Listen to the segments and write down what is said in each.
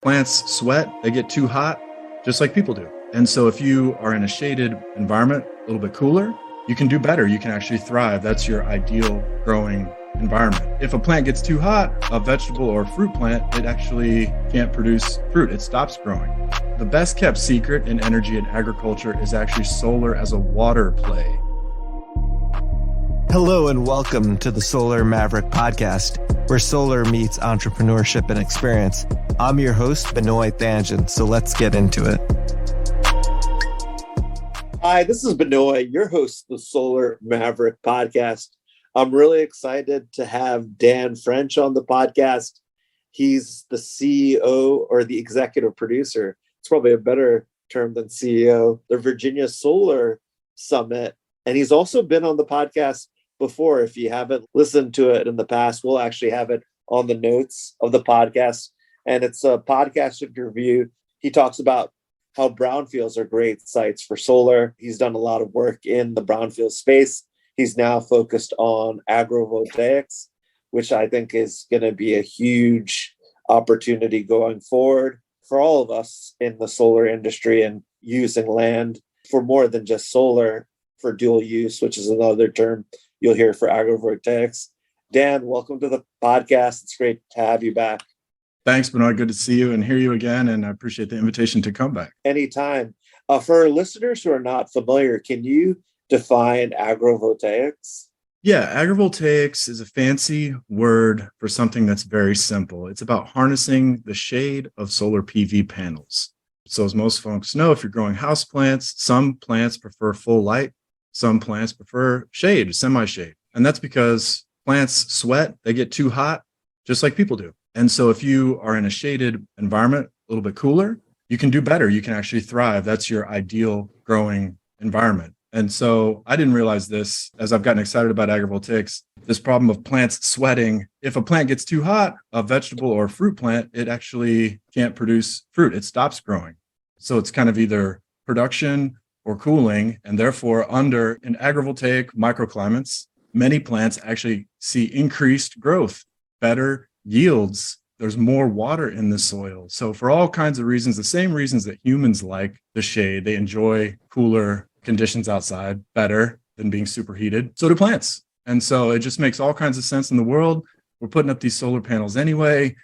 Plants sweat, they get too hot, just like people do. And so if you are in a shaded environment, a little bit cooler, you can do better. You can actually thrive. That's your ideal growing environment. If a plant gets too hot, a vegetable or fruit plant, it actually can't produce fruit. It stops growing. The best kept secret in energy and agriculture is actually solar as a water play. Hello and welcome to the Solar Maverick podcast, where solar meets entrepreneurship and experience. I'm your host, Benoy Thanjan, so let's get into it. Hi, this is Benoy, your host of the Solar Maverick podcast. I'm really excited to have Dan French on the podcast. He's the CEO or the executive producer. It's probably a better term than CEO, the Virginia Solar Summit. And he's also been on the podcast before. If you haven't listened to it in the past, we'll actually have it on the notes of the podcast. And it's a podcast interview. He talks about how brownfields are great sites for solar. He's done a lot of work in the brownfield space. He's now focused on agrivoltaics, which I think is going to be a huge opportunity going forward for all of us in the solar industry and using land for more than just solar, for dual use, which is another term you'll hear for agrivoltaics. Dan, welcome to the podcast. It's great to have you back. Thanks, Benoit. Good to see you and hear you again. And I appreciate the invitation to come back. Anytime. For our listeners who are not familiar, can you define agrivoltaics? Yeah, agrivoltaics is a fancy word for something that's very simple. It's about harnessing the shade of solar PV panels. So as most folks know, if you're growing houseplants, some plants prefer full light. Some plants prefer shade, semi-shade. And that's because plants sweat, they get too hot, just like people do. And so if you are in a shaded environment, a little bit cooler, you can do better. You can actually thrive. That's your ideal growing environment. And so I didn't realize this as I've gotten excited about agrivoltaics, this problem of plants sweating. If a plant gets too hot, a vegetable or fruit plant, it actually can't produce fruit. It stops growing. So it's kind of either production or cooling, and therefore under in agrivoltaic microclimates, many plants actually see increased growth, better yields. There's more water in the soil. So for all kinds of reasons, the same reasons that humans like the shade, they enjoy cooler conditions outside better than being superheated, so do plants. And so it just makes all kinds of sense in the world. We're putting up these solar panels anyway.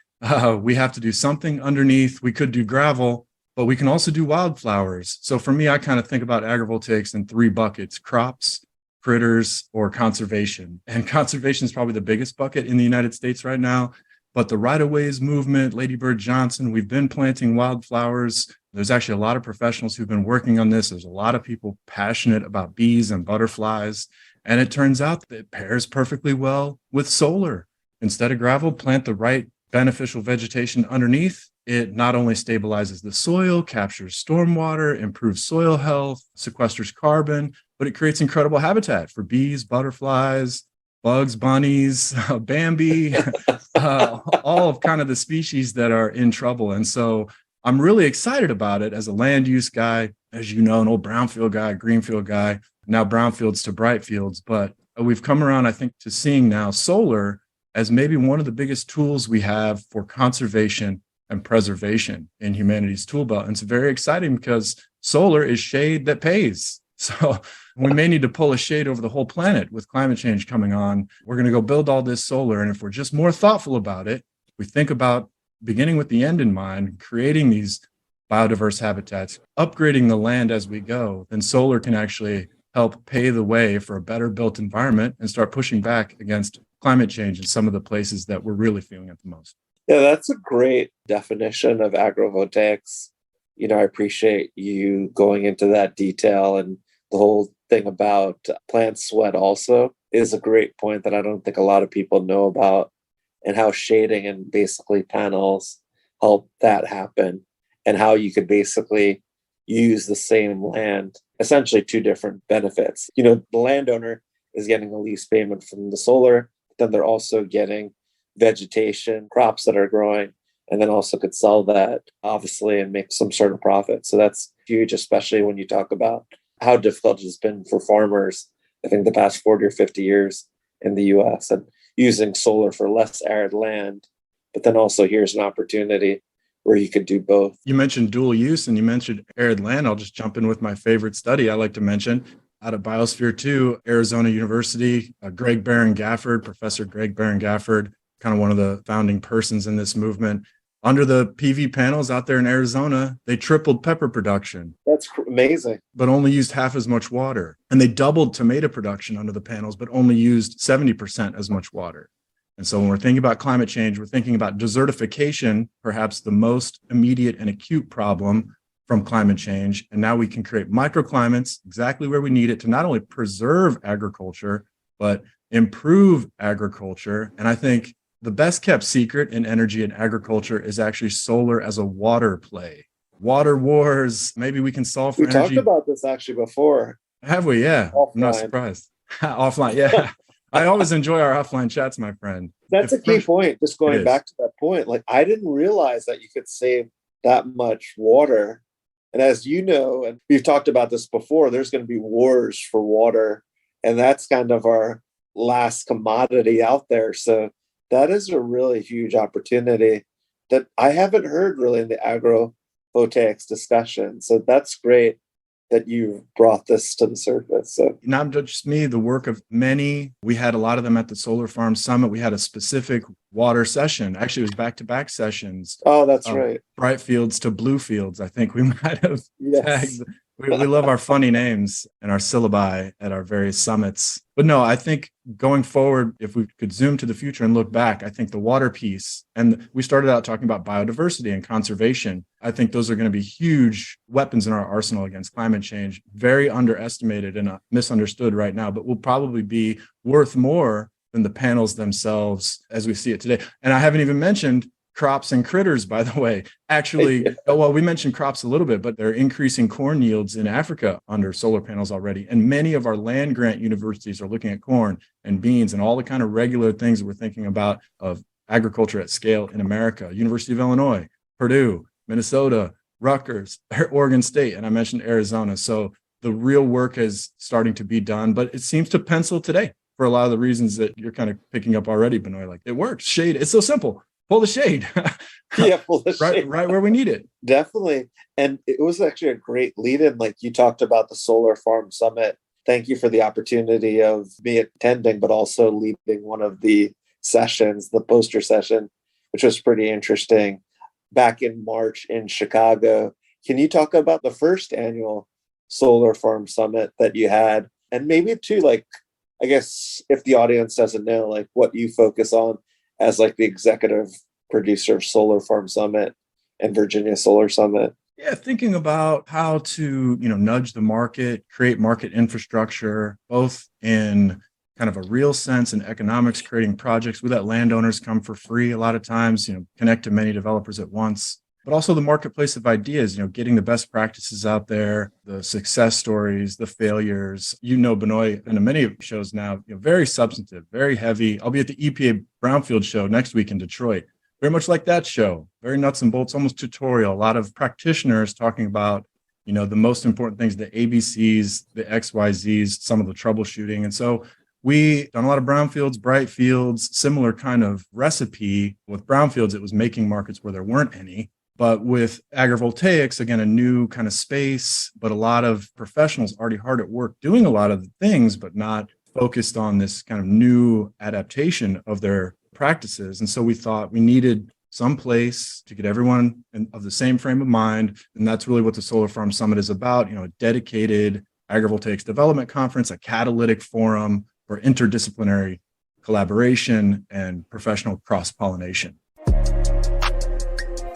We have to do something underneath. We could do gravel, but we can also do wildflowers. So for me, I kind of think about agrivoltaics in three buckets: crops, critters, or conservation. And conservation is probably the biggest bucket in the United States right now. But the right-of-ways movement, Lady Bird Johnson, we've been planting wildflowers. There's actually a lot of professionals who've been working on this. There's a lot of people passionate about bees and butterflies. And it turns out that it pairs perfectly well with solar. Instead of gravel, plant the right beneficial vegetation underneath. It not only stabilizes the soil, captures stormwater, improves soil health, sequesters carbon, but it creates incredible habitat for bees, butterflies, bugs, bunnies, Bambi, all of kind of the species that are in trouble. And so I'm really excited about it as a land use guy, as you know, an old brownfield guy, greenfield guy, now brownfields to bright fields. But we've come around, I think, to seeing now solar as maybe one of the biggest tools we have for conservation and preservation in humanity's tool belt. And it's very exciting because solar is shade that pays. So we may need to pull a shade over the whole planet with climate change coming on. We're going to go build all this solar. And if we're just more thoughtful about it, we think about beginning with the end in mind, creating these biodiverse habitats, upgrading the land as we go, then solar can actually help pave the way for a better built environment and start pushing back against climate change in some of the places that we're really feeling it the most. Yeah, that's a great definition of agrivoltaics. You know, I appreciate you going into that detail, and the whole thing about plant sweat also is a great point that I don't think a lot of people know about, and how shading and basically panels help that happen, and how you could basically use the same land, essentially two different benefits. You know, the landowner is getting a lease payment from the solar, but then they're also getting vegetation, crops that are growing, and then also could sell that, obviously, and make some sort of profit. So that's huge, especially when you talk about how difficult it's been for farmers, I think the past 40 or 50 years in the US, and using solar for less arid land. But then also here's an opportunity where you could do both. You mentioned dual use and you mentioned arid land. I'll just jump in with my favorite study I like to mention out of Biosphere 2, Arizona University, Professor Greg Barron Gafford, kind of one of the founding persons in this movement. Under the PV panels out there in Arizona, they tripled pepper production. That's amazing. But only used half as much water. And they doubled tomato production under the panels, but only used 70% as much water. And so when we're thinking about climate change, we're thinking about desertification, perhaps the most immediate and acute problem from climate change. And now we can create microclimates exactly where we need it to not only preserve agriculture, but improve agriculture. And I think the best kept secret in energy and agriculture is actually solar as a water play. Water wars, maybe we can solve for energy. We talked about this actually before. Have we? Yeah. Offline. I'm not surprised. Offline, yeah. I always enjoy our offline chats, my friend. That's a key point. Just going back to that point, like I didn't realize that you could save that much water. And as you know, and we've talked about this before, there's going to be wars for water. And that's kind of our last commodity out there. So that is a really huge opportunity that I haven't heard really in the agrivoltaics discussion. So that's great that you brought this to the surface. So not just me, the work of many. We had a lot of them at the Solar Farm Summit. We had a specific water session. Actually, it was back-to-back sessions. Oh, that's right. Bright fields to blue fields. I think we might have yes. tagged. We love our funny names and our syllabi at our various summits. But no, I think going forward, if we could zoom to the future and look back, I think the water piece, and we started out talking about biodiversity and conservation. I think those are going to be huge weapons in our arsenal against climate change, very underestimated and misunderstood right now, but will probably be worth more than the panels themselves as we see it today. And I haven't even mentioned crops and critters, by the way. Actually, well, we mentioned crops a little bit, but they're increasing corn yields in Africa under solar panels already. And many of our land grant universities are looking at corn and beans and all the kind of regular things that we're thinking about of agriculture at scale in America. University of Illinois, Purdue, Minnesota, Rutgers, Oregon State, and I mentioned Arizona. So the real work is starting to be done, but it seems to pencil today for a lot of the reasons that you're kind of picking up already, Benoy. Like it works. Shade, it's so simple. Pull the shade. Yeah, pull the shade. Right where we need it. Definitely. And it was actually a great lead-in. Like you talked about the Solar Farm Summit. Thank you for the opportunity of me attending, but also leading one of the sessions, the poster session, which was pretty interesting back in March in Chicago. Can you talk about the first annual Solar Farm Summit that you had? And maybe too, like, I guess if the audience doesn't know, like what you focus on as like the executive producer of Solar Farm Summit and Virginia Solar Summit. Yeah, thinking about how to, nudge the market, create market infrastructure, both in kind of a real sense in economics, creating projects. We let landowners come for free a lot of times, connect to many developers at once, but also the marketplace of ideas, getting the best practices out there, the success stories, the failures. Benoy, and many shows now, very substantive, very heavy. I'll be at the EPA Brownfield show next week in Detroit. Very much like that show, very nuts and bolts, almost tutorial. A lot of practitioners talking about, the most important things, the ABCs, the XYZs, some of the troubleshooting. And so we done a lot of brownfields, bright fields, similar kind of recipe. With brownfields, it was making markets where there weren't any. But with agrivoltaics, again, a new kind of space, but a lot of professionals already hard at work doing a lot of the things, but not focused on this kind of new adaptation of their practices. And so we thought we needed some place to get everyone of the same frame of mind. And that's really what the Solar Farm Summit is about, a dedicated agrivoltaics development conference, a catalytic forum for interdisciplinary collaboration and professional cross-pollination.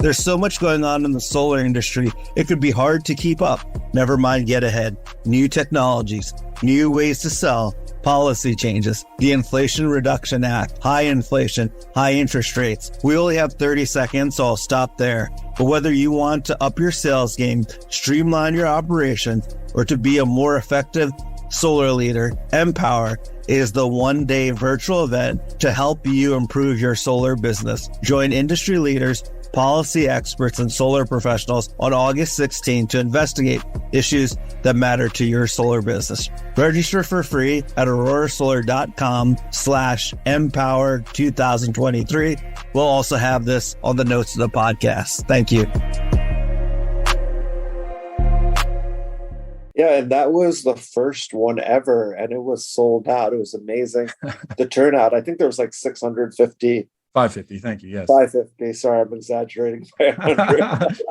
There's so much going on in the solar industry, it could be hard to keep up. Never mind get ahead. New technologies, new ways to sell, policy changes, the Inflation Reduction Act, high inflation, high interest rates. We only have 30 seconds, so I'll stop there. But whether you want to up your sales game, streamline your operations, or to be a more effective solar leader, Empower is the one-day virtual event to help you improve your solar business. Join industry leaders, policy experts and solar professionals on August 16 to investigate issues that matter to your solar business. Register for free at aurorasolar.com/empower2023. We'll also have this on the notes of the podcast. Thank you. Yeah, and that was the first one ever, and it was sold out. It was amazing. The turnout, I think there was like 650. 550, thank you, yes. 550, sorry, I'm exaggerating by 100.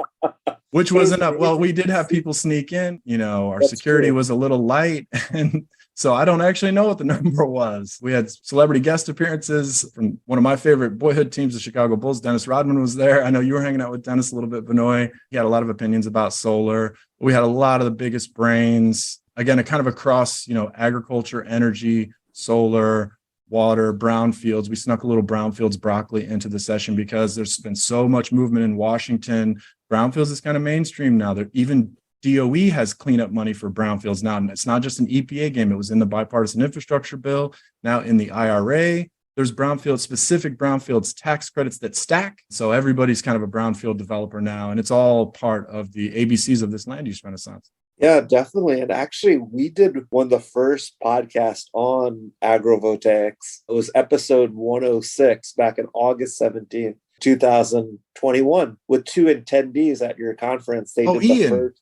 Which wasn't up. Well, we did have people sneak in, our That's security true. was a little light. And so I don't actually know what the number was. We had celebrity guest appearances from one of my favorite boyhood teams, the Chicago Bulls. Dennis Rodman was there. I know you were hanging out with Dennis a little bit, Benoy. He had a lot of opinions about solar. We had a lot of the biggest brains, again, kind of across, agriculture, energy, solar, water, brownfields. We snuck a little brownfields broccoli into the session because there's been so much movement in Washington. Brownfields is kind of mainstream now. Even DOE has cleanup money for brownfields now. And it's not just an EPA game. It was in the bipartisan infrastructure bill. Now in the IRA, there's specific brownfields tax credits that stack. So everybody's kind of a brownfield developer now. And it's all part of the ABCs of this land use renaissance. Yeah, definitely. And actually, we did one of the first podcasts on agrivoltaics. It was episode 106 back in August 17th, 2021, with two attendees at your conference. They did Ian. the first.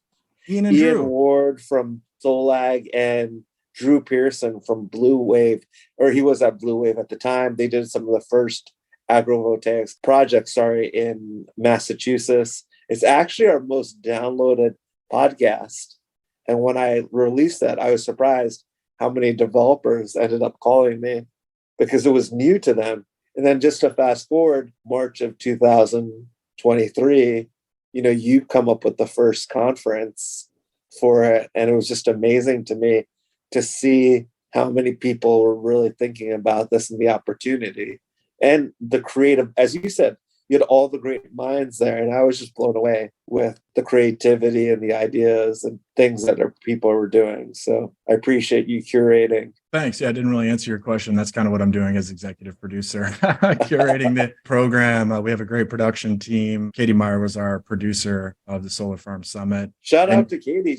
Ian and Ian Drew. Ward from Solag and Drew Pearson from Blue Wave, or he was at Blue Wave at the time. They did some of the first agrivoltaics projects, in Massachusetts. It's actually our most downloaded podcast. And when I released that, I was surprised how many developers ended up calling me because it was new to them. And then just to fast forward, March of 2023, you come up with the first conference for it. And it was just amazing to me to see how many people were really thinking about this and the opportunity and the creative, as you said, you had all the great minds there. And I was just blown away with the creativity and the ideas and things that people were doing. So I appreciate you curating. Thanks. Yeah, I didn't really answer your question. That's kind of what I'm doing as executive producer, curating the program. We have a great production team. Katie Meyer was our producer of the Solar Farm Summit. Shout out to Katie.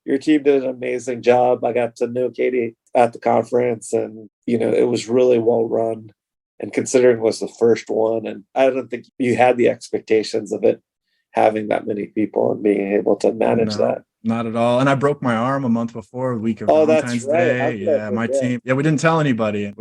Your team did an amazing job. I got to know Katie at the conference and, it was really well run. And considering it was the first one, and I don't think you had the expectations of it having that many people and being able to manage that. Not at all. And I broke my arm a month before, the week of Valentine's Day. Yeah, my team. Yeah, we didn't tell anybody. It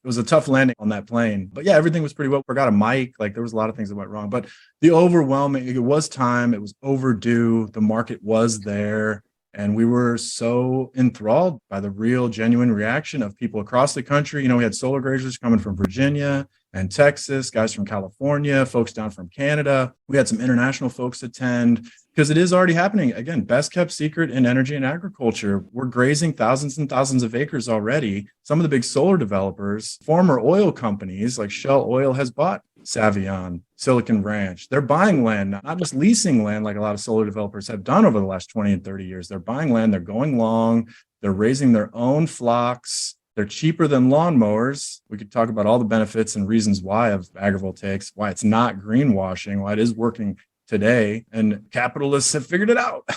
was a tough landing on that plane. But yeah, everything was pretty well. Forgot a mic. There was a lot of things that went wrong. But it was time. It was overdue. The market was there. And we were so enthralled by the real, genuine reaction of people across the country. We had solar grazers coming from Virginia and Texas, guys from California, folks down from Canada. We had some international folks attend because it is already happening. Again, best kept secret in energy and agriculture. We're grazing thousands and thousands of acres already. Some of the big solar developers, former oil companies like Shell Oil has bought Savion, Silicon Ranch. They're buying land, not just leasing land like a lot of solar developers have done over the last 20 and 30 years. They're buying land, they're going long, they're raising their own flocks. They're cheaper than lawnmowers. We could talk about all the benefits and reasons why of agrivoltaics, why it's not greenwashing, why it is working today. And capitalists have figured it out.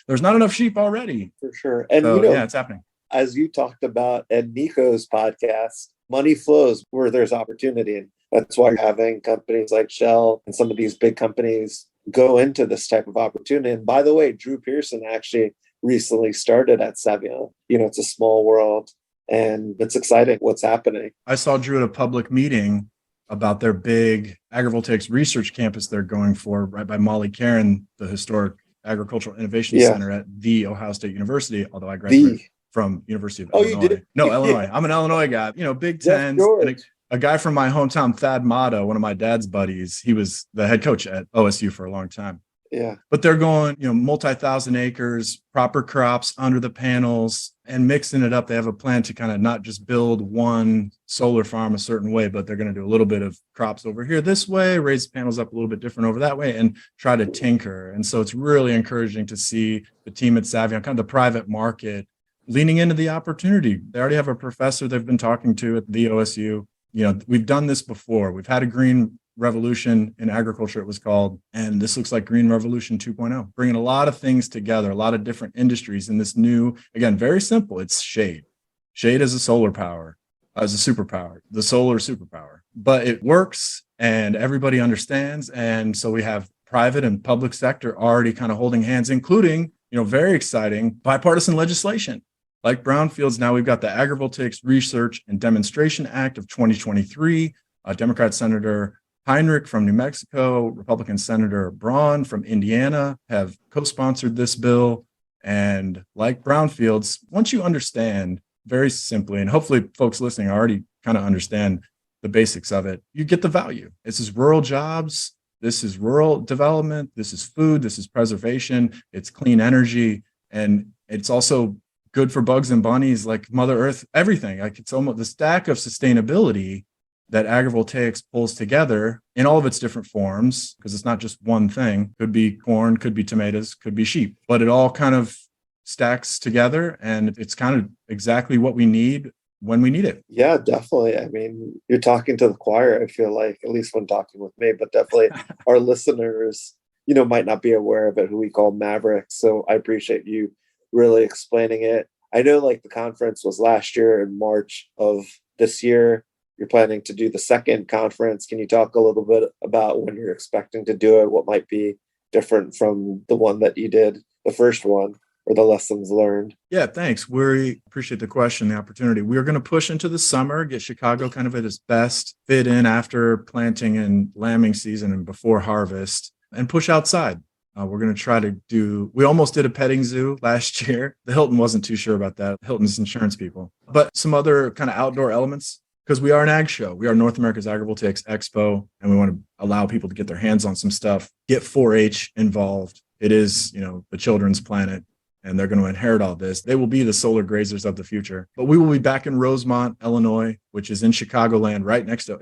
There's not enough sheep already. For sure. And yeah, it's happening. As you talked about at Nico's podcast, money flows where there's opportunity. And that's why you're having companies like Shell and some of these big companies go into this type of opportunity. And by the way, Drew Pearson actually recently started at Savion. It's a small world. And it's exciting what's happening. I saw Drew at a public meeting about their big agrivoltaics research campus they're going for right by Molly Cairn, the historic Agricultural Innovation Center at the Ohio State University, although I graduated from University of Illinois. You did? No, Illinois. I'm an Illinois guy. Big Tens. And a guy from my hometown, Thad Motto, one of my dad's buddies, he was the head coach at OSU for a long time. Yeah. But they're going, multi-thousand acres, proper crops under the panels and mixing it up. They have a plan to kind of not just build one solar farm a certain way, but they're going to do a little bit of crops over here this way, raise panels up a little bit different over that way, and try to tinker. And so it's really encouraging to see the team at Savion, kind of the private market, leaning into the opportunity. They already have a professor they've been talking to at the OSU. We've done this before. We've had a green revolution in agriculture, it was called. And this looks like green revolution 2.0, bringing a lot of things together, a lot of different industries in this new, again, very simple. It's shade as a solar power, as a superpower, the solar superpower, but it works and everybody understands. And so we have private and public sector already kind of holding hands, including, very exciting bipartisan legislation like brownfields. Now we've got the Agrivoltaics Research and Demonstration Act of 2023, Democrat Senator Heinrich from New Mexico, Republican Senator Braun from Indiana have co-sponsored this bill. And like brownfields, once you understand very simply, and hopefully folks listening already kind of understand the basics of it, you get the value. This is rural jobs. This is rural development. This is food. This is preservation. It's clean energy. And it's also good for bugs and bunnies, like Mother Earth, everything. Like it's almost the stack of sustainability that agrivoltaics pulls together in all of its different forms, because it's not just one thing. Could be corn, could be tomatoes, could be sheep, but it all kind of stacks together, and it's kind of exactly what we need when we need it. Yeah, definitely. I mean, you're talking to the choir, I feel like, at least when talking with me, but definitely our listeners, might not be aware of it, who we call Mavericks. So I appreciate you really explaining it. I know like the conference was last year in March of this year. You're planning to do the second conference. Can you talk a little bit about when you're expecting to do it? What might be different from the one that you did, the first one, or the lessons learned? Yeah, thanks. We appreciate the question, the opportunity. We're going to push into the summer, get Chicago kind of at its best, fit in after planting and lambing season and before harvest, and push outside. We're going to try to we almost did a petting zoo last year. The Hilton wasn't too sure about that. Hilton's insurance people, but some other kind of outdoor elements, because we are an ag show. We are North America's Agrivoltaics Expo, and we want to allow people to get their hands on some stuff, get 4-H involved. It is, the children's planet, and they're going to inherit all this. They will be the solar grazers of the future. But we will be back in Rosemont, Illinois, which is in Chicagoland,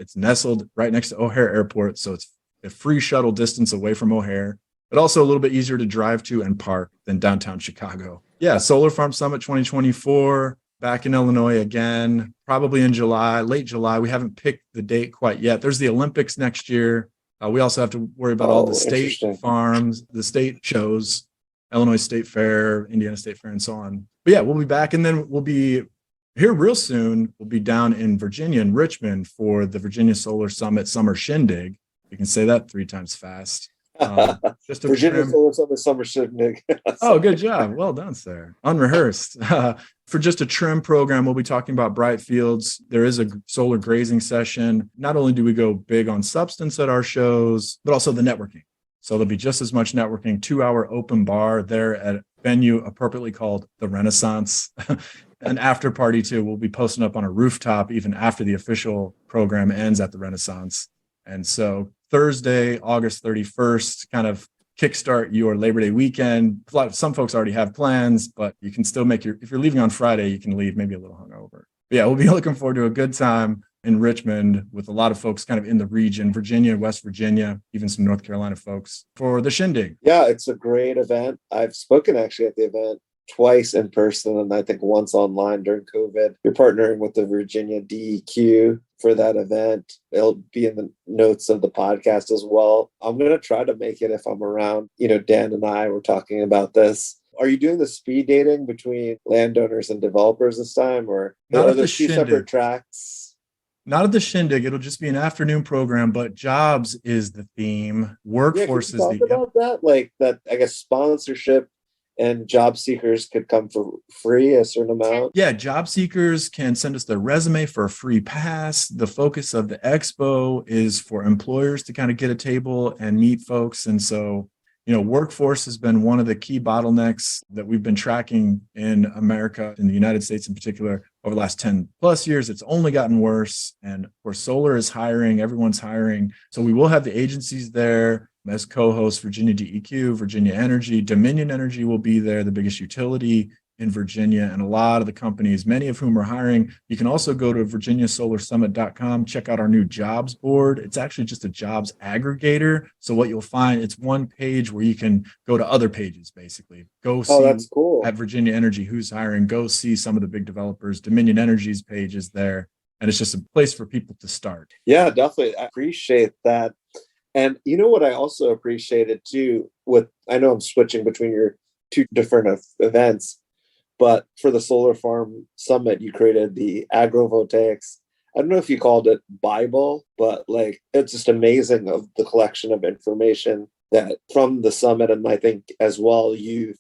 it's nestled right next to O'Hare Airport. So it's a free shuttle distance away from O'Hare, but also a little bit easier to drive to and park than downtown Chicago. Yeah, Solar Farm Summit 2024, back in Illinois again, probably in July, late July. We haven't picked the date quite yet. There's the Olympics next year. We also have to worry about all the state farms, the state shows, Illinois State Fair, Indiana State Fair, and so on. But yeah, we'll be back, and then we'll be here real soon. We'll be down in Virginia, in Richmond, for the Virginia Solar Summit Summer Shindig. You can say that 3 times fast. Just Virginia Solar Summit Summer Shindig. Oh, good job. Well done, sir. Unrehearsed. For just a trim program, we'll be talking about bright fields. There is a solar grazing session. Not only do we go big on substance at our shows, but also the networking. So there'll be just as much networking, 2-hour open bar there at a venue appropriately called the Renaissance. An after party too. We'll be posting up on a rooftop even after the official program ends at the Renaissance. And so Thursday, August 31st, kind of kickstart your Labor Day weekend. Some folks already have plans, but you can still if you're leaving on Friday, you can leave maybe a little hungover. But yeah, we'll be looking forward to a good time in Richmond with a lot of folks kind of in the region, Virginia, West Virginia, even some North Carolina folks for the Shindig. Yeah, it's a great event. I've spoken actually at the event twice in person, and I think once online during COVID. You're partnering with the Virginia DEQ for that event. It'll be in the notes of the podcast as well. I'm going to try to make it if I'm around. Dan and I were talking about this. Are you doing the speed dating between landowners and developers this time, or are there 2 separate tracks? Not at the Shindig. It'll just be an afternoon program, but jobs is the theme. Workforce is the about that. Like that, I guess sponsorship and job seekers could come for free, a certain amount. Yeah, job seekers can send us their resume for a free pass. The focus of the expo is for employers to kind of get a table and meet folks. And so, workforce has been one of the key bottlenecks that we've been tracking in America, in the United States in particular, over the last 10 plus years. It's only gotten worse. And of course, solar is hiring, everyone's hiring. So we will have the agencies there as co-hosts. Virginia DEQ, Virginia Energy, Dominion Energy will be there, the biggest utility in Virginia, and a lot of the companies, many of whom are hiring. You can also go to virginiasolarsummit.com, check out our new jobs board. It's actually just a jobs aggregator. So what you'll find, it's one page where you can go to other pages, basically. Go see that's cool. At Virginia Energy who's hiring, go see some of the big developers. Dominion Energy's page is there. And it's just a place for people to start. Yeah, definitely. I appreciate that. And you know what I also appreciated too, I know I'm switching between your two different events, but for the Solar Farm Summit, you created the Agrivoltaics. I don't know if you called it Bible, but like it's just amazing of the collection of information that from the summit. And I think as well, you've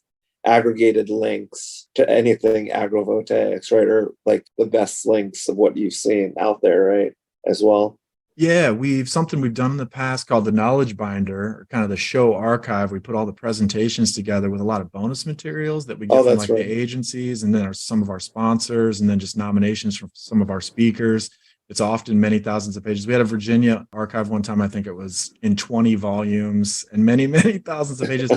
aggregated links to anything agrivoltaics, right? Or like the best links of what you've seen out there, right? As well. Yeah, something we've done in the past called the Knowledge Binder, or kind of the show archive. We put all the presentations together with a lot of bonus materials that we get from That's like right. the agencies, and then some of our sponsors, and then just nominations from some of our speakers. It's often many thousands of pages. We had a Virginia archive one time, I think it was in 20 volumes and many, many thousands of pages.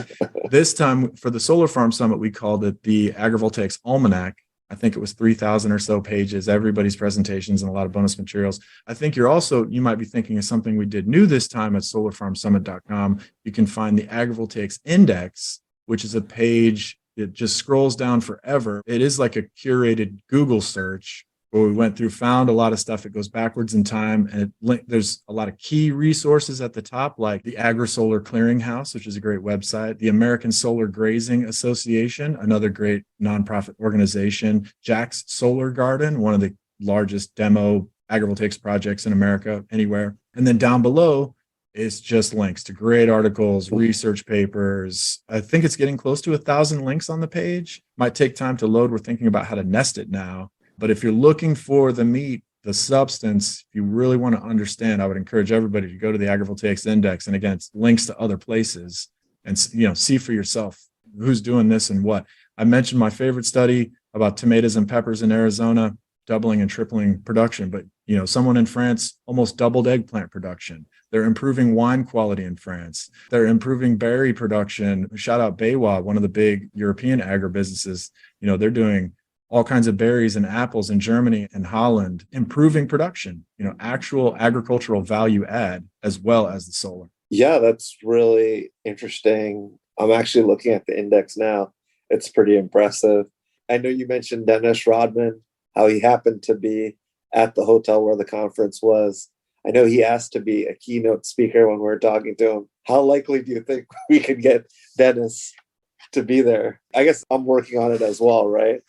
This time for the Solar Farm Summit, we called it the Agrivoltaics Almanac. I think it was 3,000 or so pages, everybody's presentations and a lot of bonus materials. I think you might be thinking of something we did new this time at solarfarmsummit.com. You can find the Agrivoltaics Index, which is a page that just scrolls down forever. It is like a curated Google search where we went through, found a lot of stuff. It goes backwards in time, and there's a lot of key resources at the top, like the Agri-Solar Clearinghouse, which is a great website, the American Solar Grazing Association, another great nonprofit organization, Jack's Solar Garden, one of the largest demo agrivoltaics projects in America, anywhere. And then down below is just links to great articles, research papers. I think it's getting close to 1,000 links on the page. Might take time to load. We're thinking about how to nest it now. But if you're looking for the meat, the substance, if you really want to understand, I would encourage everybody to go to the Agrivoltaics Index. And again, it's links to other places and, see for yourself who's doing this and what. I mentioned my favorite study about tomatoes and peppers in Arizona, doubling and tripling production. But, someone in France almost doubled eggplant production. They're improving wine quality in France. They're improving berry production. Shout out Baywa, one of the big European agribusinesses. They're doing all kinds of berries and apples in Germany and Holland, improving production, actual agricultural value add as well as the solar. Yeah, that's really interesting. I'm actually looking at the index now. It's pretty impressive. I know you mentioned Dennis Rodman, how he happened to be at the hotel where the conference was. I know he asked to be a keynote speaker when we were talking to him. How likely do you think we could get Dennis to be there? I guess I'm working on it as well, right?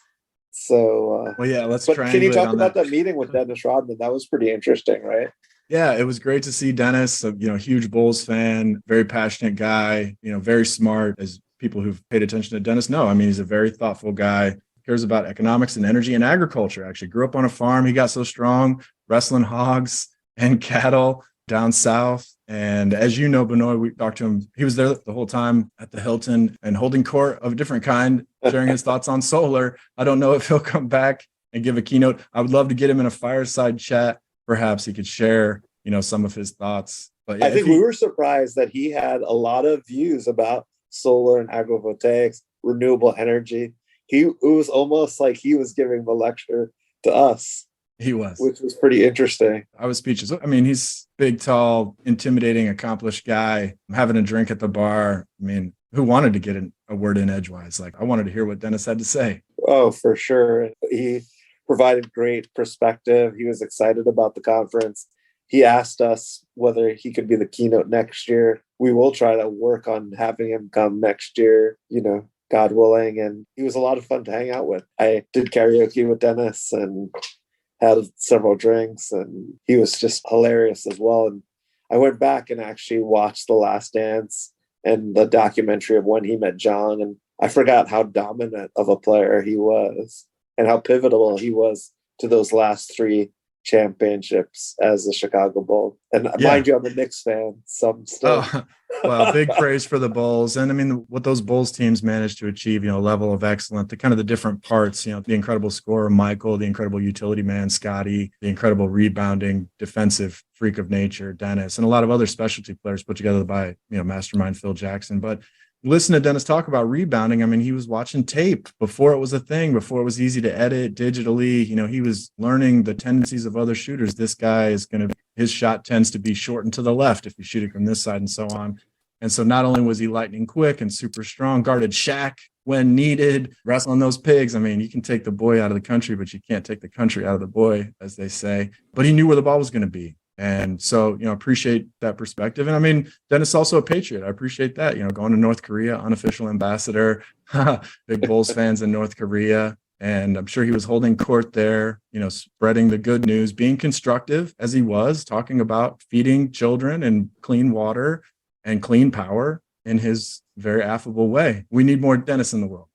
So, let's but try. Can you talk about that meeting with Dennis Rodman? That was pretty interesting, right? Yeah, it was great to see Dennis, a huge Bulls fan, very passionate guy, very smart, as people who've paid attention to Dennis know. I mean, he's a very thoughtful guy, cares about economics and energy and agriculture. Actually grew up on a farm. He got so strong, wrestling hogs and cattle down south. And as you know, Benoy, we talked to him. He was there the whole time at the Hilton and holding court of a different kind, sharing his thoughts on solar. I don't know if he'll come back and give a keynote. I would love to get him in a fireside chat. Perhaps he could share, some of his thoughts. But yeah, I think we were surprised that he had a lot of views about solar and agrivoltaics, renewable energy. It was almost like he was giving the lecture to us. He was, which was pretty interesting. I was speechless. I mean, he's big, tall, intimidating, accomplished guy. I'm having a drink at the bar. I mean, who wanted to get a word in edgewise? Like, I wanted to hear what Dennis had to say. Oh, for sure. He provided great perspective. He was excited about the conference. He asked us whether he could be the keynote next year. We will try to work on having him come next year, God willing. And he was a lot of fun to hang out with. I did karaoke with Dennis and had several drinks, and he was just hilarious as well. And I went back and actually watched The Last Dance and the documentary of when he met John, and I forgot how dominant of a player he was and how pivotal he was to those last three championships as a Chicago Bull. And mind you, I'm a Knicks fan, so I'm still... Well, big praise for the Bulls. And I mean, what those Bulls teams managed to achieve, level of excellence, the different parts, the incredible scorer, Michael, the incredible utility man, Scotty, the incredible rebounding defensive freak of nature, Dennis, and a lot of other specialty players put together by, mastermind Phil Jackson. But listen to Dennis talk about rebounding. I mean, he was watching tape before it was a thing, before it was easy to edit digitally. He was learning the tendencies of other shooters. This guy his shot tends to be shortened to the left if you shoot it from this side and so on. And so not only was he lightning quick and super strong, guarded shack when needed, wrestling those pigs. I mean, you can take the boy out of the country, but you can't take the country out of the boy, as they say. But he knew where the ball was going to be. And so, appreciate that perspective. And I mean, Dennis also a patriot. I appreciate that, going to North Korea, unofficial ambassador, big Bulls fans in North Korea. And I'm sure he was holding court there, spreading the good news, being constructive as he was, talking about feeding children and clean water and clean power in his very affable way. We need more Dennis in the world.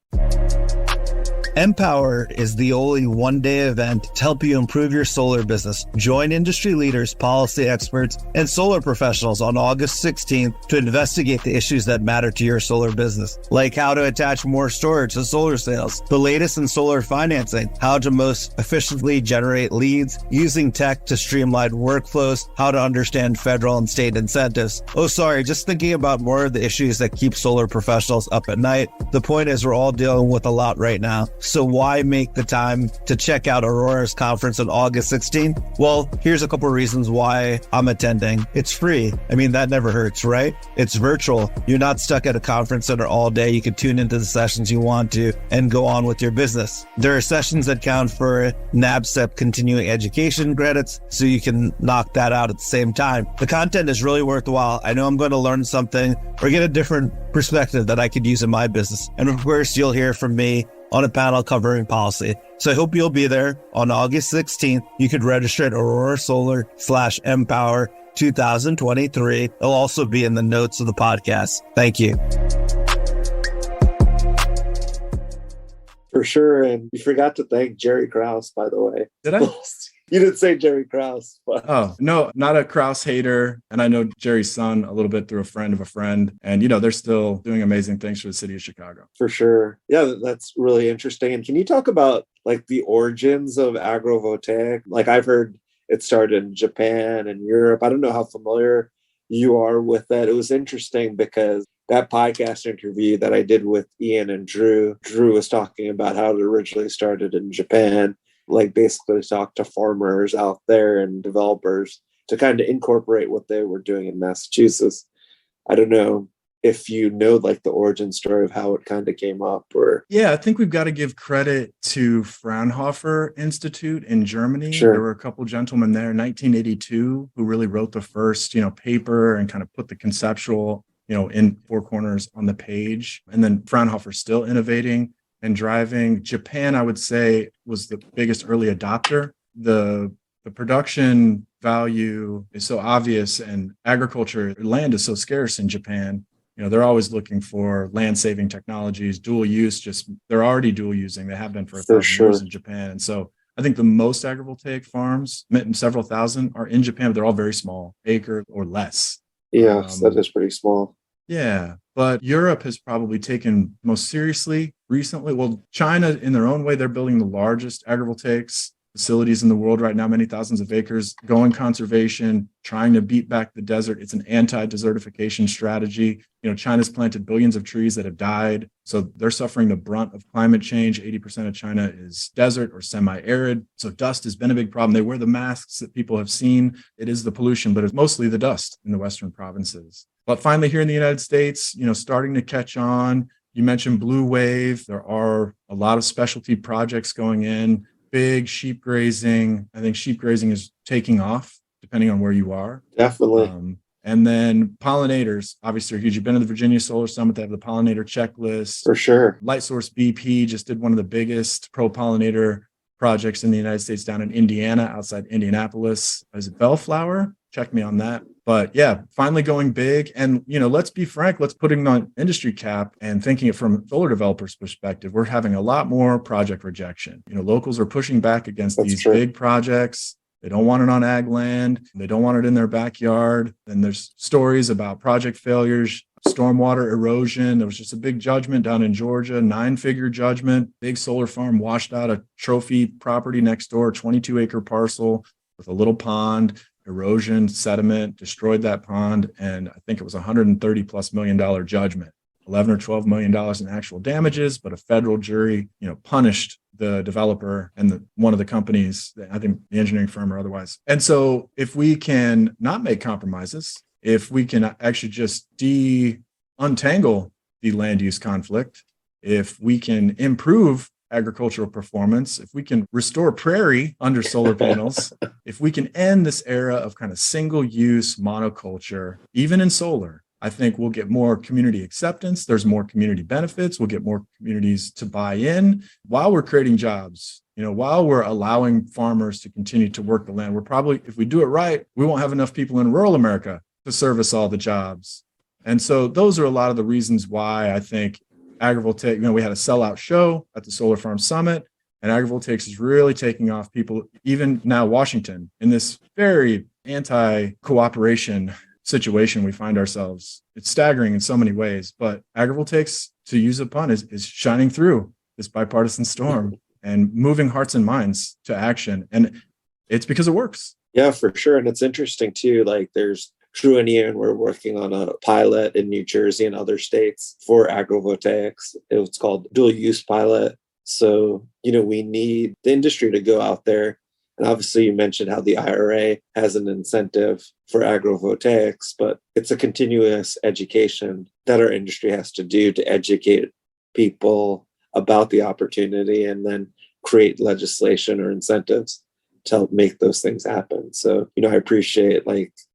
Empower is the only one-day event to help you improve your solar business. Join industry leaders, policy experts, and solar professionals on August 16th to investigate the issues that matter to your solar business, like how to attach more storage to solar sales, the latest in solar financing, how to most efficiently generate leads, using tech to streamline workflows, how to understand federal and state incentives. Just thinking about more of the issues that keep solar professionals up at night. The point is, we're all dealing with a lot right now. So why make the time to check out Aurora's conference on August 16th? Well, here's a couple of reasons why I'm attending. It's free. I mean, that never hurts, right? It's virtual. You're not stuck at a conference center all day. You can tune into the sessions you want to and go on with your business. There are sessions that count for NABCEP continuing education credits, so you can knock that out at the same time. The content is really worthwhile. I know I'm going to learn something or get a different perspective that I could use in my business. And of course, you'll hear from me on a panel covering policy. So I hope you'll be there on August 16th. You could register at aurorasolar/empower 2023. It'll also be in the notes of the podcast. Thank you. For sure. And you forgot to thank Jerry Krause, by the way. Did I? You didn't say Jerry Krause. But... Oh, no, not a Krause hater. And I know Jerry's son a little bit through a friend of a friend. And, they're still doing amazing things for the city of Chicago. For sure. Yeah, that's really interesting. And can you talk about the origins of agrivoltaic? I've heard it started in Japan and Europe. I don't know how familiar you are with that. It was interesting because that podcast interview that I did with Ian and Drew was talking about how it originally started in Japan. Basically talk to farmers out there and developers to kind of incorporate what they were doing in Massachusetts. I don't know if you know the origin story of how it kind of came up or. Yeah, I think we've got to give credit to Fraunhofer Institute in Germany. Sure. There were a couple gentlemen there in 1982 who really wrote the first, paper and kind of put the conceptual, in four corners on the page. And then Fraunhofer still innovating and driving. Japan, I would say, was the biggest early adopter. The production value is so obvious, and agriculture, land is so scarce in Japan. They're always looking for land-saving technologies, dual use. They're already dual using. They have been for 1,000 years in Japan. And so I think the most agrivoltaic farms, several thousand, are in Japan, but they're all very small, acre or less. Yeah, that is pretty small. Yeah, but Europe has probably taken most seriously recently. Well, China, in their own way, they're building the largest agrivoltaics facilities in the world right now, many thousands of acres, going conservation, trying to beat back the desert. It's an anti-desertification strategy. China's planted billions of trees that have died. So they're suffering the brunt of climate change. 80% of China is desert or semi-arid. So dust has been a big problem. They wear the masks that people have seen. It is the pollution, but it's mostly the dust in the Western provinces. But finally, here in the United States, starting to catch on. You mentioned Blue Wave. There are a lot of specialty projects going in. Big sheep grazing. I think sheep grazing is taking off, depending on where you are. Definitely. And then pollinators, obviously, are huge. You've been to the Virginia Solar Summit. They have the pollinator checklist. For sure. Lightsource BP just did one of the biggest pro-pollinator projects in the United States down in Indiana, outside Indianapolis. Is it Bellflower? Check me on that. But yeah, finally going big. And, let's be frank, let's put it on industry cap and thinking it from a solar developer's perspective. We're having a lot more project rejection. Locals are pushing back against these big projects. They don't want it on ag land. They don't want it in their backyard. And there's stories about project failures, stormwater erosion. There was just a big judgment down in Georgia, 9-figure judgment. Big solar farm washed out a trophy property next door, 22-acre parcel with a little pond. Erosion, sediment, destroyed that pond. And I think it was $130+ million judgment, $11 or $12 million in actual damages, but a federal jury, punished the developer and one of the companies, I think the engineering firm or otherwise. And so if we can not make compromises if we can actually just untangle the land use conflict, if we can improve agricultural performance, if we can restore prairie under solar panels, if we can end this era of kind of single-use monoculture, even in solar, I think we'll get more community acceptance. There's more community benefits. We'll get more communities to buy in while we're creating jobs. While we're allowing farmers to continue to work the land, we're probably, if we do it right, we won't have enough people in rural America to service all the jobs. And so those are a lot of the reasons why I think agrivoltaic, we had a sellout show at the Solar Farm Summit, and agrivoltaics is really taking off. People, even now Washington, in this very anti-cooperation situation we find ourselves. It's staggering in so many ways, but agrivoltaics, to use a pun, is shining through this bipartisan storm and moving hearts and minds to action. And it's because it works. Yeah, for sure. And it's interesting too, like there's Reneu, and we're working on a pilot in New Jersey and other states for agrivoltaics. It's called dual use pilot. So, we need the industry to go out there. And obviously you mentioned how the IRA has an incentive for agrivoltaics, but it's a continuous education that our industry has to do to educate people about the opportunity and then create legislation or incentives to help make those things happen. So, I appreciate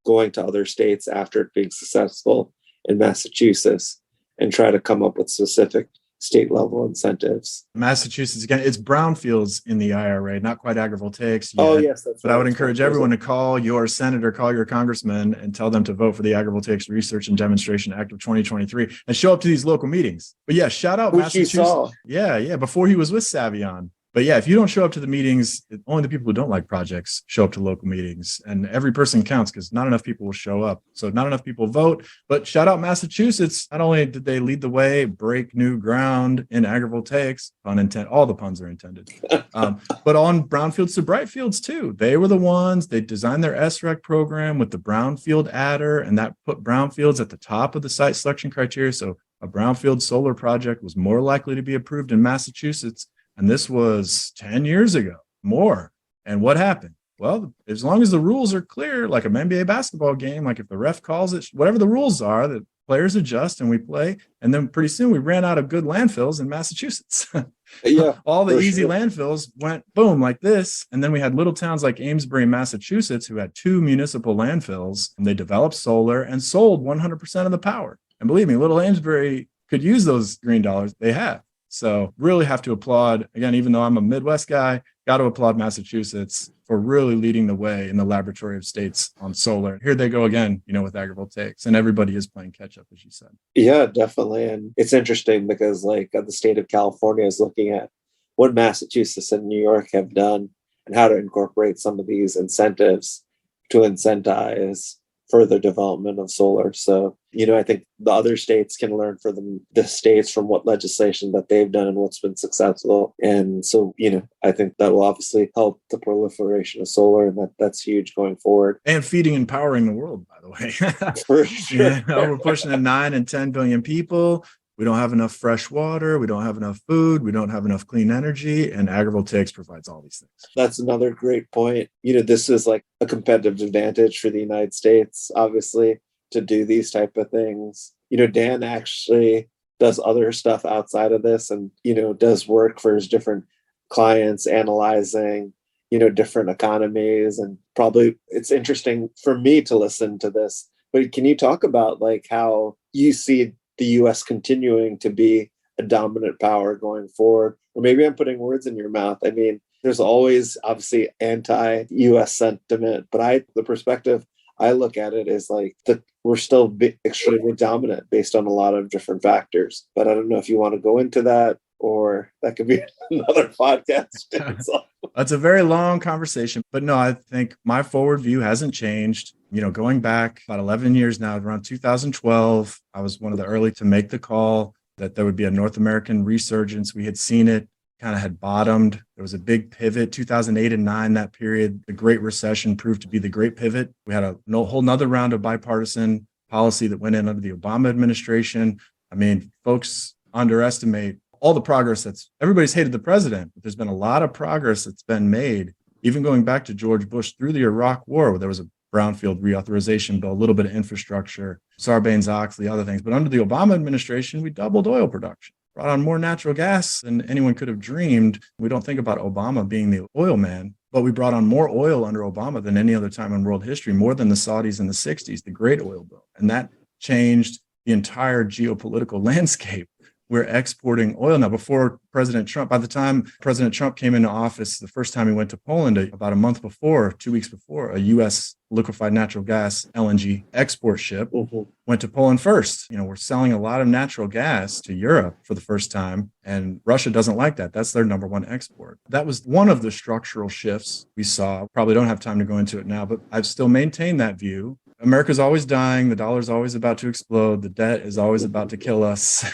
going to other states after it being successful in Massachusetts and try to come up with specific state level incentives. Massachusetts, again, it's brownfields in the IRA, not quite agrivoltaics yet. Oh, yes. That's but I would encourage everyone to call your senator, call your congressman, and tell them to vote for the Agrivoltaics Research and Demonstration Act of 2023 and show up to these local meetings. But yeah, shout out Which Massachusetts. You saw. Yeah, before he was with Savion. But yeah, if you don't show up to the meetings, only the people who don't like projects show up to local meetings, and every person counts because not enough people will show up. So not enough people vote, but shout out Massachusetts. Not only did they lead the way, break new ground in agrivoltaics, pun intended, all the puns are intended, but on brownfields to bright fields too. They were the ones, they designed their SREC program with the brownfield adder, and that put brownfields at the top of the site selection criteria. So a brownfield solar project was more likely to be approved in Massachusetts. And this was 10 years ago, more. And what happened? Well, as long as the rules are clear, like an NBA basketball game, like if the ref calls it, whatever the rules are, the players adjust and we play. And then pretty soon we ran out of good landfills in Massachusetts. Yeah, all the easy landfills went boom like this. And then we had little towns like Amesbury, Massachusetts, who had 2 municipal landfills, and they developed solar and sold 100% of the power. And believe me, little Amesbury could use those green dollars. They have. So really have to applaud, again, even though I'm a Midwest guy, got to applaud Massachusetts for really leading the way in the laboratory of states on solar. Here they go again, with agrivoltaics, and everybody is playing catch up, as you said. Yeah, definitely. And it's interesting because the state of California is looking at what Massachusetts and New York have done and how to incorporate some of these incentives to incentivize further development of solar. So, I think the other states can learn from the states from what legislation that they've done and what's been successful. And so, I think that will obviously help the proliferation of solar, and that's huge going forward. And feeding and powering the world, by the way. For sure. We're pushing to 9 and 10 billion people. We don't have enough fresh water. We don't have enough food. We don't have enough clean energy. And agrivoltaics provides all these things. That's another great point. This is like a competitive advantage for the United States, obviously, to do these type of things. Dan actually does other stuff outside of this and, does work for his different clients, analyzing, different economies. And probably it's interesting for me to listen to this. But can you talk about how you see the U.S. continuing to be a dominant power going forward? Or maybe I'm putting words in your mouth. I mean, there's always obviously anti-U.S. sentiment, but the perspective I look at it is that we're still extremely dominant based on a lot of different factors. But I don't know if you want to go into that, or that could be another podcast. That's a very long conversation, but no, I think my forward view hasn't changed. Going back about 11 years now, around 2012, I was one of the early to make the call that there would be a North American resurgence. We had seen it, kind of had bottomed. There was a big pivot, 2008 and 2009, that period. The Great Recession proved to be the great pivot. We had a whole nother round of bipartisan policy that went in under the Obama administration. I mean, folks underestimate all the progress everybody's hated the president, but there's been a lot of progress that's been made, even going back to George Bush through the Iraq War, where there was a brownfield reauthorization bill, a little bit of infrastructure, Sarbanes-Oxley, other things. But under the Obama administration, we doubled oil production, brought on more natural gas than anyone could have dreamed. We don't think about Obama being the oil man, but we brought on more oil under Obama than any other time in world history, more than the Saudis in the 60s, the great oil boom. And that changed the entire geopolitical landscape. We're exporting oil now. Before President Trump, by the time President Trump came into office, the first time he went to Poland, about a month before, 2 weeks before, a U.S. liquefied natural gas LNG export ship went to Poland first. We're selling a lot of natural gas to Europe for the first time, and Russia doesn't like that. That's their number one export. That was one of the structural shifts we saw. Probably don't have time to go into it now, but I've still maintained that view. America's always dying. The dollar's always about to explode. The debt is always about to kill us.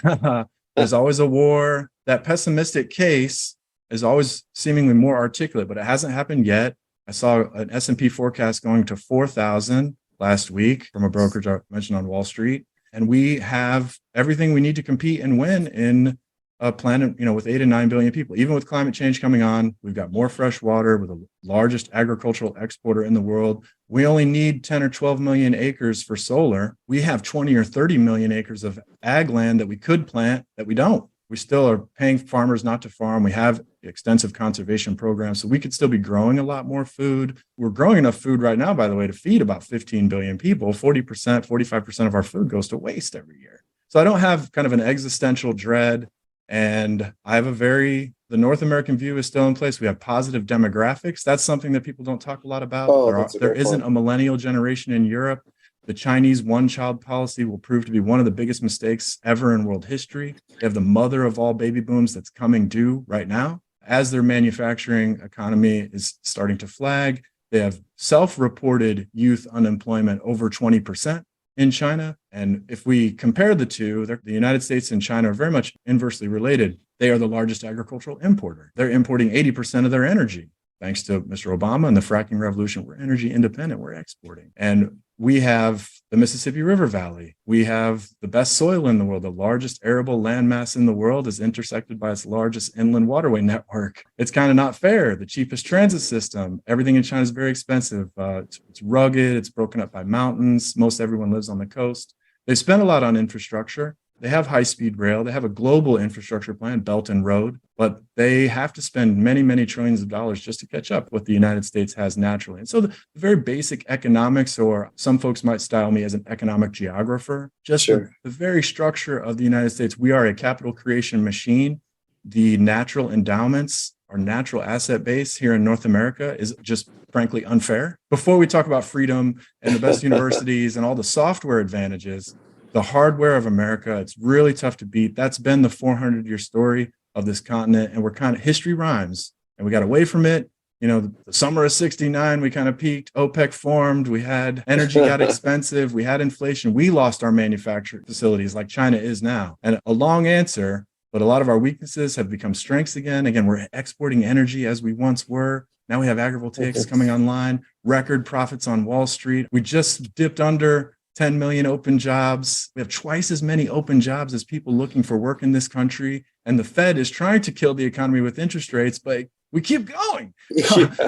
There's always a war. That pessimistic case is always seemingly more articulate, but it hasn't happened yet. I saw an SMP forecast going to 4,000 last week from a brokerage I mentioned on Wall Street. And we have everything we need to compete and win in a planet, with 8 and 9 billion people. Even with climate change coming on, we've got more fresh water. We're the largest agricultural exporter in the world. We only need 10 or 12 million acres for solar. We have 20 or 30 million acres of ag land that we could plant that we don't. We still are paying farmers not to farm. We have extensive conservation programs, so we could still be growing a lot more food. We're growing enough food right now, by the way, to feed about 15 billion people. 40%, 45% of our food goes to waste every year. So I don't have kind of an existential dread. And I have the North American view is still in place. We have positive demographics. That's something that people don't talk a lot about. There isn't a millennial generation in Europe. The Chinese one-child policy will prove to be one of the biggest mistakes ever in world history. They have the mother of all baby booms that's coming due right now. As their manufacturing economy is starting to flag, they have self-reported youth unemployment over 20%. In China. And if we compare the two, the United States and China are very much inversely related. They are the largest agricultural importer. They're importing 80% of their energy. Thanks to Mr. Obama and the fracking revolution, we're energy independent, we're exporting. And we have the Mississippi River Valley. We have the best soil in the world. The largest arable landmass in the world is intersected by its largest inland waterway network. It's kind of not fair. The cheapest transit system. Everything in China is very expensive. It's rugged. It's broken up by mountains. Most everyone lives on the coast. They spend a lot on infrastructure. They have high-speed rail. They have a global infrastructure plan, Belt and Road, but they have to spend many, many trillions of dollars just to catch up what the United States has naturally. And so the very basic economics, or some folks might style me as an economic geographer, just the very structure of the United States. We are a capital creation machine. The natural endowments, our natural asset base here in North America is just frankly unfair. Before we talk about freedom and the best universities and all the software advantages, the hardware of America, it's really tough to beat. That's been the 400-year story of this continent. And we're kind of, history rhymes, and we got away from it. The summer of 69, we kind of peaked. OPEC formed. We had energy got expensive. We had inflation. We lost our manufacturing facilities like China is now. And a long answer, but a lot of our weaknesses have become strengths again. Again, we're exporting energy as we once were. Now we have agrivoltaics coming online, record profits on Wall Street. We just dipped under 10 million open jobs. We have twice as many open jobs as people looking for work in this country. And the Fed is trying to kill the economy with interest rates, but we keep going.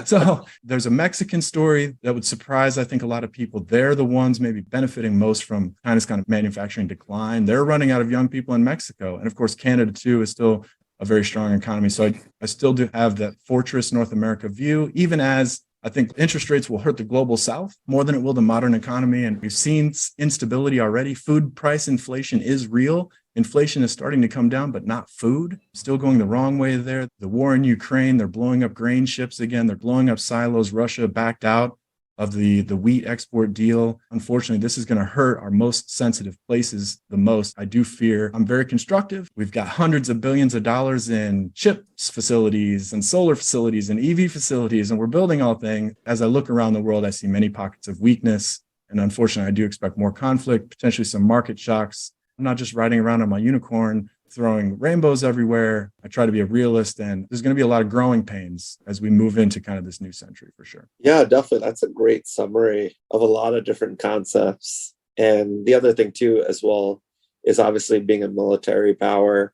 So there's a Mexican story that would surprise, I think, a lot of people. They're the ones maybe benefiting most from China's kind of manufacturing decline. They're running out of young people in Mexico. And of course, Canada, too, is still a very strong economy. So I still do have that fortress North America view, even as I think interest rates will hurt the global South more than it will the modern economy. And we've seen instability already. Food price inflation is real. Inflation is starting to come down, but not food. Still going the wrong way there. The war in Ukraine, they're blowing up grain ships again. They're blowing up silos. Russia backed out of the wheat export deal. Unfortunately, this is going to hurt our most sensitive places the most. I do fear. I'm very constructive. We've got hundreds of billions of dollars in chips facilities and solar facilities and EV facilities, and we're building all things. As I look around the world, I see many pockets of weakness. And unfortunately, I do expect more conflict, potentially some market shocks. I'm not just riding around on my unicorn, throwing rainbows everywhere. I try to be a realist, and there's going to be a lot of growing pains as we move into kind of this new century for sure. Yeah, definitely. That's a great summary of a lot of different concepts. And the other thing too, as well, is obviously being a military power.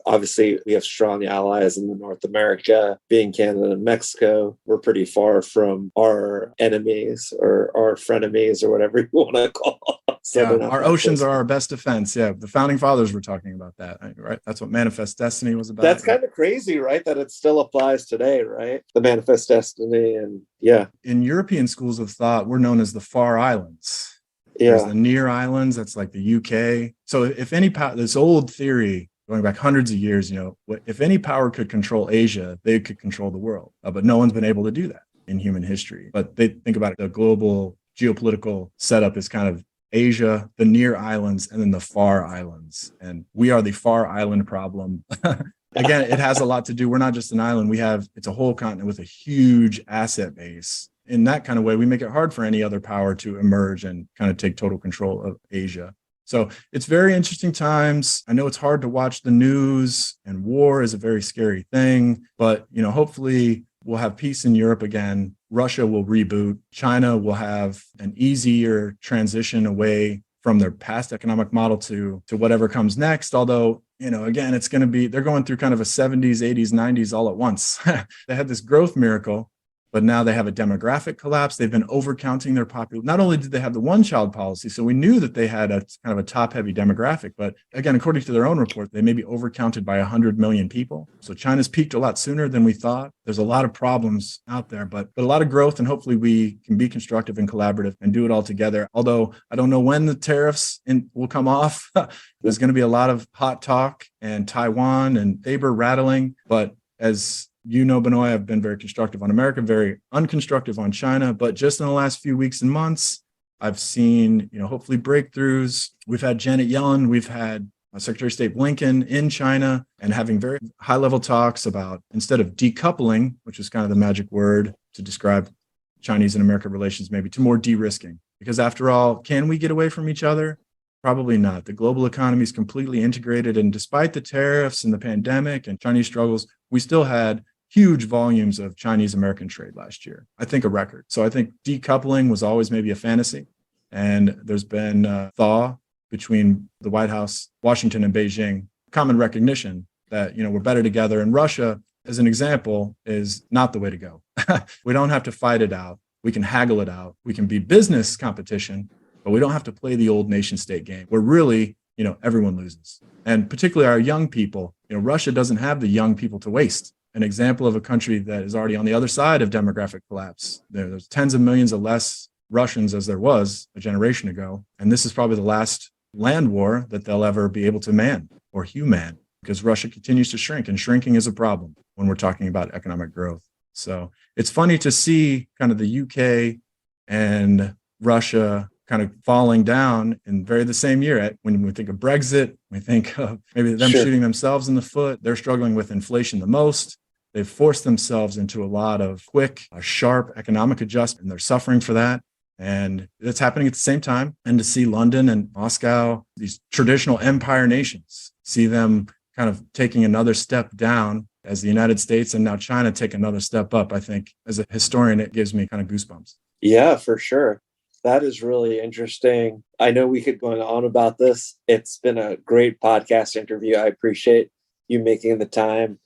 Obviously we have strong allies in North America, being Canada and Mexico. We're pretty far from our enemies or our frenemies or whatever you want to call them. So our oceans are our best defense. Yeah, the founding fathers were talking about that, right? That's what Manifest Destiny was about. That's kind of crazy, right? That it still applies today, right? The Manifest Destiny, and yeah. In European schools of thought, we're known as the Far Islands. Yeah. There's the Near Islands, that's like the UK. So if any power, this old theory going back hundreds of years, if any power could control Asia, they could control the world. But no one's been able to do that in human history. But they think about it, the global geopolitical setup is kind of Asia, the Near Islands, and then the Far Islands. And we are the Far Island problem. Again, it has a lot to do. We're not just an island. It's a whole continent with a huge asset base. In that kind of way, we make it hard for any other power to emerge and kind of take total control of Asia. So it's very interesting times. I know it's hard to watch the news, and war is a very scary thing, but hopefully we'll have peace in Europe again. Russia will reboot. China will have an easier transition away from their past economic model to whatever comes next. Although, again, it's going to be, they're going through kind of a 70s, 80s, 90s all at once. They had this growth miracle, but now they have a demographic collapse. They've been overcounting their population. Not only did they have the one-child policy, so we knew that they had a kind of a top-heavy demographic, but again, according to their own report, they may be overcounted by 100 million people. So China's peaked a lot sooner than we thought. There's a lot of problems out there, but a lot of growth, and hopefully we can be constructive and collaborative and do it all together. Although I don't know when the tariffs will come off. There's going to be a lot of hot talk and Taiwan and saber rattling, but as Benoy, I've been very constructive on America, very unconstructive on China. But just in the last few weeks and months, I've seen, hopefully breakthroughs. We've had Janet Yellen, we've had Secretary of State Blinken in China, and having very high-level talks about, instead of decoupling, which is kind of the magic word to describe Chinese and American relations, maybe to more de-risking. Because after all, can we get away from each other? Probably not. The global economy is completely integrated. And despite the tariffs and the pandemic and Chinese struggles, we still had huge volumes of Chinese-American trade last year. I think a record. So I think decoupling was always maybe a fantasy. And there's been a thaw between the White House, Washington, and Beijing, common recognition that, we're better together. And Russia, as an example, is not the way to go. We don't have to fight it out. We can haggle it out. We can be business competition, but we don't have to play the old nation state game where really, everyone loses. And particularly our young people, Russia doesn't have the young people to waste. An example of a country that is already on the other side of demographic collapse. There's tens of millions of less Russians as there was a generation ago. And this is probably the last land war that they'll ever be able to man or human, because Russia continues to shrink, and shrinking is a problem when we're talking about economic growth. So it's funny to see kind of the UK and Russia kind of falling down in the same year. When we think of Brexit, we think of maybe them shooting themselves in the foot. They're struggling with inflation the most. They've forced themselves into a lot of quick, sharp economic adjustment, and they're suffering for that. And it's happening at the same time. And to see London and Moscow, these traditional empire nations, see them kind of taking another step down as the United States and now China take another step up, I think as a historian, it gives me kind of goosebumps. Yeah, for sure. That is really interesting. I know we could go on about this. It's been a great podcast interview. I appreciate you making the time.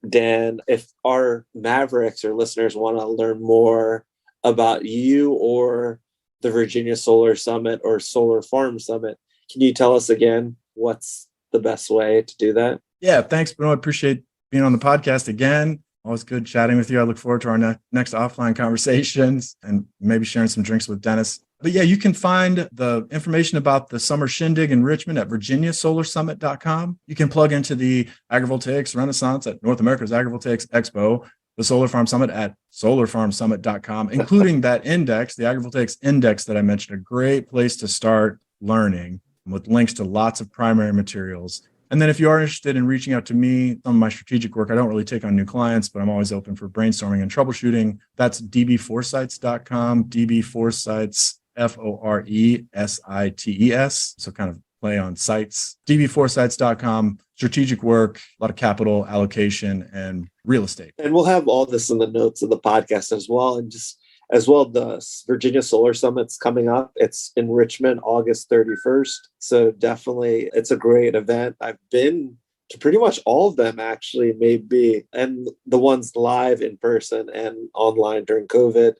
Dan, if our Mavericks or listeners want to learn more about you or the Virginia Solar Summit or Solar Farm Summit, can you tell us again what's the best way to do that? Yeah, thanks, Benoy. I appreciate being on the podcast again. Always good chatting with you. I look forward to our next offline conversations and maybe sharing some drinks with Dennis. But yeah, you can find the information about the summer shindig in Richmond at virginiasolarsummit.com. You can plug into the Agrivoltaics Renaissance at North America's Agrivoltaics Expo, the Solar Farm Summit at solarfarmsummit.com, including that index, the Agrivoltaics Index that I mentioned, a great place to start learning with links to lots of primary materials. And then if you are interested in reaching out to me, some of my strategic work, I don't really take on new clients, but I'm always open for brainstorming and troubleshooting. That's dbforesights.com, dbforesights, FORESITES. So kind of play on sites, dbforesights.com, strategic work, a lot of capital allocation and real estate. And we'll have all this in the notes of the podcast as well. And just as well. The Virginia Solar Summit's coming up. It's in Richmond, August 31st. So definitely it's a great event. I've been to pretty much all of them actually, maybe, and the ones live in person and online during COVID.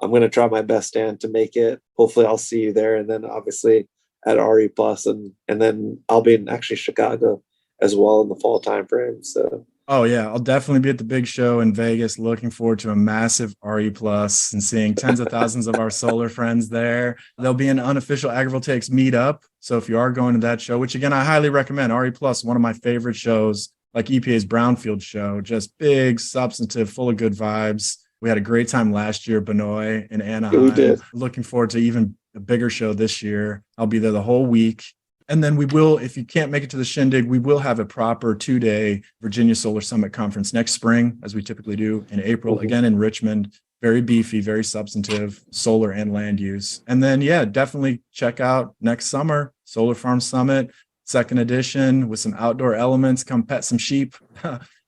I'm going to try my best, Dan, to make it. Hopefully I'll see you there. And then obviously at RE Plus, and then I'll be in actually Chicago as well in the fall timeframe. So oh yeah, I'll definitely be at the big show in Vegas. Looking forward to a massive RE Plus and seeing tens of thousands of our solar friends there. There'll be an unofficial Agrivoltaics meetup. So if you are going to that show, which again, I highly recommend, RE Plus, one of my favorite shows, like EPA's Brownfield show, just big, substantive, full of good vibes. We had a great time last year, Benoy in Anaheim. We did. Looking forward to even a bigger show this year. I'll be there the whole week. And then we will, if you can't make it to the Shindig, we will have a proper 2-day Virginia Solar Summit conference next spring, as we typically do in April, again in Richmond. Very beefy, very substantive, solar and land use. And then, yeah, definitely check out next summer, Solar Farm Summit, 2nd edition with some outdoor elements. Come pet some sheep,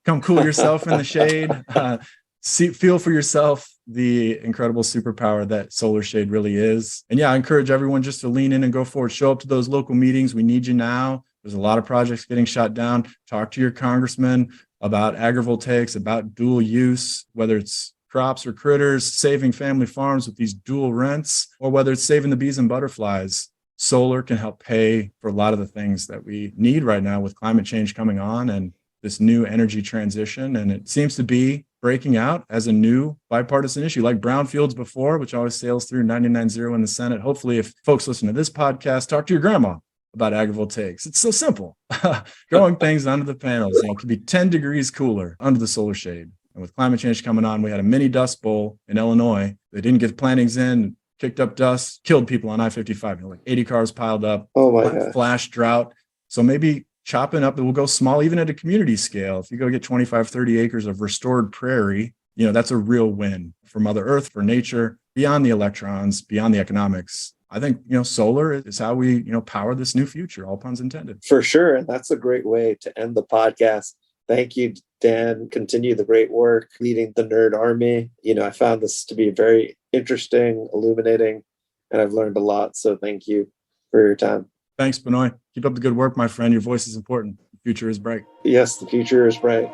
come cool yourself in the shade. Feel for yourself the incredible superpower that solar shade really is. And yeah, I encourage everyone just to lean in and go forward. Show up to those local meetings. We need you now. There's a lot of projects getting shut down. Talk to your congressman about agrivoltaics, about dual use, whether it's crops or critters, saving family farms with these dual rents, or whether it's saving the bees and butterflies. Solar can help pay for a lot of the things that we need right now with climate change coming on and this new energy transition. And it seems to be breaking out as a new bipartisan issue, like brownfields before, which always sails through 99-0 in the Senate. Hopefully, if folks listen to this podcast, talk to your grandma about agrivoltaics. It's so simple. Growing things under the panels. It could be 10 degrees cooler under the solar shade. And with climate change coming on, we had a mini dust bowl in Illinois. They didn't get plantings in, kicked up dust, killed people on I-55. Like 80 cars piled up. Oh my God. Flash drought. So maybe chopping up, it will go small, even at a community scale. If you go get 25, 30 acres of restored prairie, that's a real win for Mother Earth, for nature, beyond the electrons, beyond the economics. I think, solar is how we, power this new future, all puns intended. For sure. And that's a great way to end the podcast. Thank you, Dan. Continue the great work leading the nerd army. I found this to be very interesting, illuminating, and I've learned a lot. So thank you for your time. Thanks, Benoy. Keep up the good work, my friend. Your voice is important. The future is bright. Yes, the future is bright.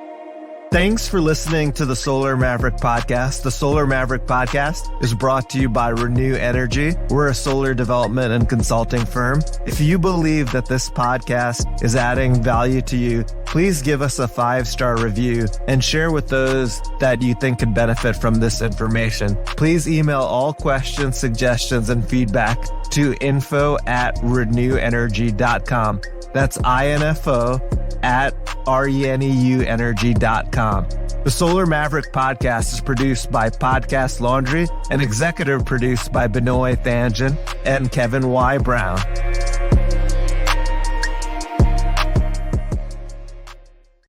Thanks for listening to the Solar Maverick Podcast. The Solar Maverick Podcast is brought to you by Reneu Energy. We're a solar development and consulting firm. If you believe that this podcast is adding value to you, please give us a 5-star review and share with those that you think could benefit from this information. Please email all questions, suggestions, and feedback to info@reneuenergy.com. That's info@reneuenergy.com. The Solar Maverick Podcast is produced by Podcast Laundry and executive produced by Benoy Thanjan and Kevin Y. Brown.